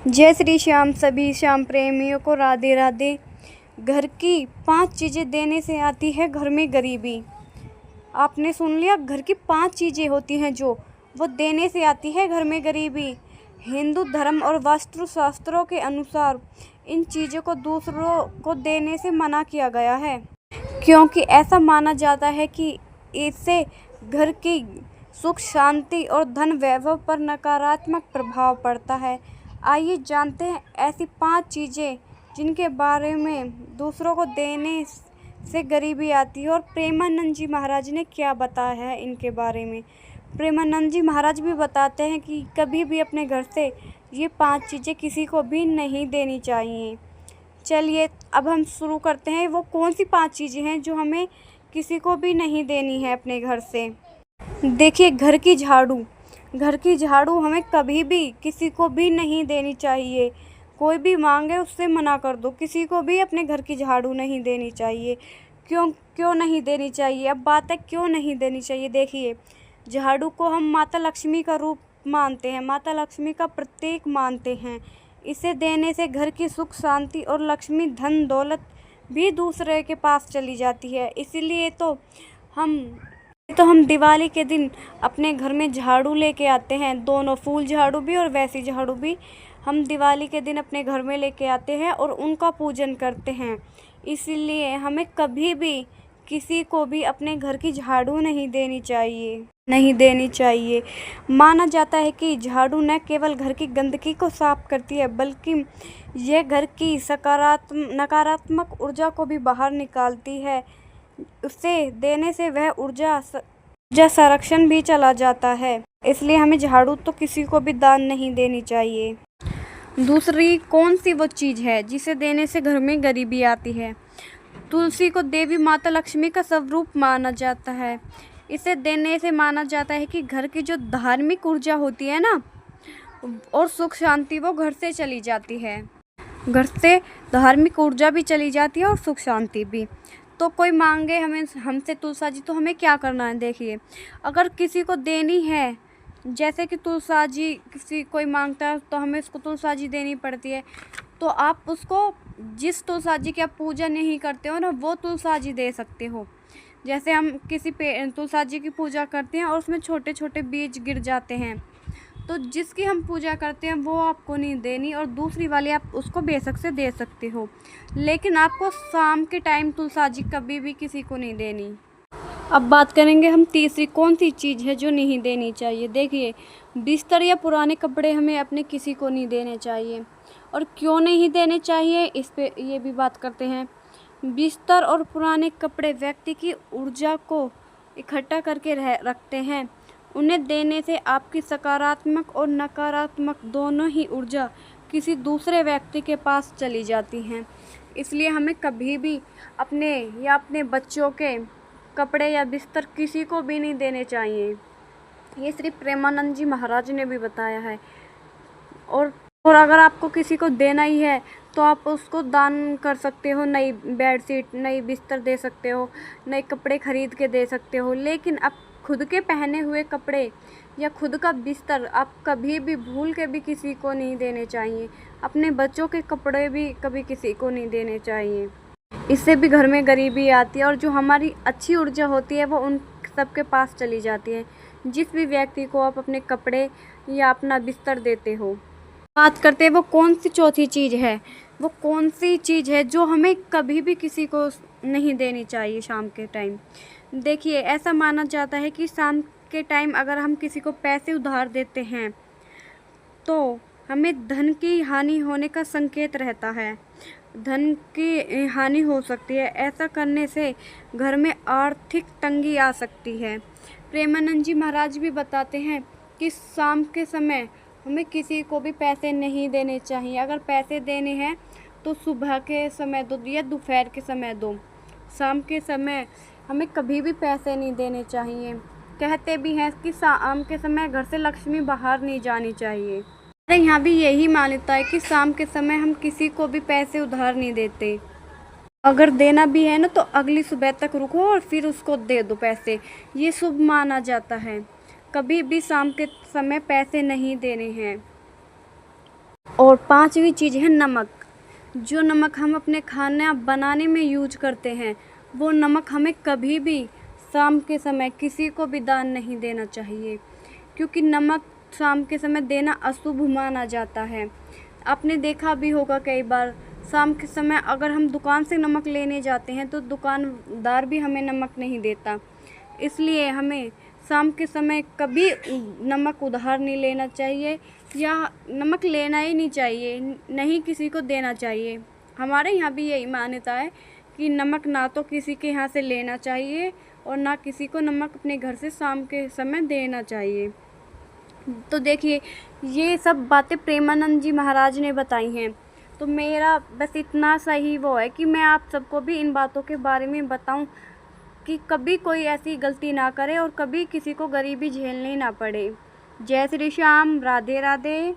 जय श्री श्याम। सभी श्याम प्रेमियों को राधे राधे। घर की 5 चीज़ें देने से आती है घर में गरीबी। आपने सुन लिया, घर की 5 चीज़ें होती हैं जो वो देने से आती है घर में गरीबी। हिंदू धर्म और वास्तु शास्त्रों के अनुसार इन चीज़ों को दूसरों को देने से मना किया गया है, क्योंकि ऐसा माना जाता है कि इससे घर की सुख शांति और धन वैभव पर नकारात्मक प्रभाव पड़ता है। आइए जानते हैं ऐसी 5 चीज़ें जिनके बारे में दूसरों को देने से गरीबी आती है और प्रेमानंद जी महाराज ने क्या बताया है इनके बारे में। प्रेमानंद जी महाराज भी बताते हैं कि कभी भी अपने घर से ये 5 चीज़ें किसी को भी नहीं देनी चाहिए। चलिए अब हम शुरू करते हैं। वो कौन सी 5 चीज़ें हैं जो हमें किसी को भी नहीं देनी है अपने घर से। देखिए, घर की झाड़ू। घर की झाड़ू हमें कभी भी किसी को भी नहीं देनी चाहिए। कोई भी मांगे उससे मना कर दो। किसी को भी अपने घर की झाड़ू नहीं देनी चाहिए। क्यों नहीं देनी चाहिए? अब बात है क्यों नहीं देनी चाहिए। देखिए, झाड़ू को हम माता लक्ष्मी का रूप मानते हैं, माता लक्ष्मी का प्रतीक मानते हैं। इसे देने से घर की सुख शांति और लक्ष्मी धन दौलत भी दूसरे के पास चली जाती है। इसीलिए तो हम दिवाली के दिन अपने घर में झाड़ू लेके आते हैं। दोनों, फूल झाड़ू भी और वैसी झाड़ू भी हम दिवाली के दिन अपने घर में लेके आते हैं और उनका पूजन करते हैं। इसीलिए हमें कभी भी किसी को भी अपने घर की झाड़ू नहीं देनी चाहिए। माना जाता है कि झाड़ू न केवल घर की गंदगी को साफ करती है, बल्कि यह घर की नकारात्मक ऊर्जा को भी बाहर निकालती है। उसे देने से वह ऊर्जा संरक्षण भी चला जाता है। इसलिए हमें झाड़ू तो किसी को भी दान नहीं देनी चाहिए। दूसरी कौन सी वो चीज़ है जिसे देने से घर में गरीबी आती है? तुलसी को देवी माता लक्ष्मी का स्वरूप माना जाता है। इसे देने से माना जाता है कि घर की जो धार्मिक ऊर्जा होती है ना, और सुख शांति, वो घर से चली जाती है। घर से धार्मिक ऊर्जा भी चली जाती है और सुख शांति भी। तो कोई मांगे हमसे तुलसा जी, तो हमें क्या करना है? देखिए, अगर किसी को देनी है, जैसे कि तुलसा जी कोई मांगता है तो हमें उसको तुलसा जी देनी पड़ती है, तो आप उसको जिस तुलसा जी की आप पूजा नहीं करते हो ना, वो तुलसा जी दे सकते हो। जैसे हम किसी तुलसा जी की पूजा करते हैं और उसमें छोटे छोटे बीज गिर जाते हैं, तो जिसकी हम पूजा करते हैं वो आपको नहीं देनी, और दूसरी वाली आप उसको बेशक से दे सकते हो, लेकिन आपको शाम के टाइम तुलसा जी कभी भी किसी को नहीं देनी। अब बात करेंगे हम तीसरी कौन सी चीज़ है जो नहीं देनी चाहिए। देखिए, बिस्तर या पुराने कपड़े हमें अपने किसी को नहीं देने चाहिए। और क्यों नहीं देने चाहिए, इस पे ये भी बात करते हैं। बिस्तर और पुराने कपड़े व्यक्ति की ऊर्जा को इकट्ठा करके रखते हैं। उन्हें देने से आपकी सकारात्मक और नकारात्मक दोनों ही ऊर्जा किसी दूसरे व्यक्ति के पास चली जाती हैं। इसलिए हमें कभी भी अपने बच्चों के कपड़े या बिस्तर किसी को भी नहीं देने चाहिए। ये श्री प्रेमानंद जी महाराज ने भी बताया है। और अगर आपको किसी को देना ही है तो आप उसको दान कर सकते हो। नई बेडशीट, नई बिस्तर दे सकते हो, नए कपड़े खरीद के दे सकते हो। लेकिन आप खुद के पहने हुए कपड़े या खुद का बिस्तर आप कभी भी भूल के भी किसी को नहीं देने चाहिए। अपने बच्चों के कपड़े भी कभी किसी को नहीं देने चाहिए। इससे भी घर में गरीबी आती है और जो हमारी अच्छी ऊर्जा होती है वो उन सबके पास चली जाती है, जिस भी व्यक्ति को आप अपने कपड़े या अपना बिस्तर देते हो। बात करते हैं वो कौन सी चौथी चीज़ है। वो कौन सी चीज़ है जो हमें कभी भी किसी को नहीं देनी चाहिए शाम के टाइम। देखिए, ऐसा माना जाता है कि शाम के टाइम अगर हम किसी को पैसे उधार देते हैं तो हमें धन की हानि होने का संकेत रहता है। धन की हानि हो सकती है। ऐसा करने से घर में आर्थिक तंगी आ सकती है। प्रेमानंद जी महाराज भी बताते हैं कि शाम के समय हमें किसी को भी पैसे नहीं देने चाहिए। अगर पैसे देने हैं तो सुबह के समय दो या दोपहर के समय दो। शाम के समय हमें कभी भी पैसे नहीं देने चाहिए। कहते भी हैं कि शाम के समय घर से लक्ष्मी बाहर नहीं जानी चाहिए। अरे यहाँ भी यही मान्यता है कि शाम के समय हम किसी को भी पैसे उधार नहीं देते। अगर देना भी है ना तो अगली सुबह तक रुको और फिर उसको दे दो पैसे। ये शुभ माना जाता है। कभी भी शाम के समय पैसे नहीं देने हैं। और पांचवी चीज़ है नमक। जो नमक हम अपने खाना बनाने में यूज करते हैं, वो नमक हमें कभी भी शाम के समय किसी को भी दान नहीं देना चाहिए, क्योंकि नमक शाम के समय देना अशुभ माना जाता है। आपने देखा भी होगा कई बार शाम के समय अगर हम दुकान से नमक लेने जाते हैं तो दुकानदार भी हमें नमक नहीं देता। इसलिए हमें शाम के समय कभी नमक उधार नहीं लेना चाहिए, या नमक लेना ही नहीं चाहिए, नहीं किसी को देना चाहिए। हमारे यहाँ भी यही मान्यता है कि नमक ना तो किसी के यहाँ से लेना चाहिए और ना किसी को नमक अपने घर से शाम के समय देना चाहिए। तो देखिए, ये सब बातें प्रेमानंद जी महाराज ने बताई हैं। तो मेरा बस इतना सा ही वो है कि मैं आप सबको भी इन बातों के बारे में बताऊं कि कभी कोई ऐसी गलती ना करे और कभी किसी को गरीबी झेलनी ना पड़े। जय श्री श्याम, राधे राधे।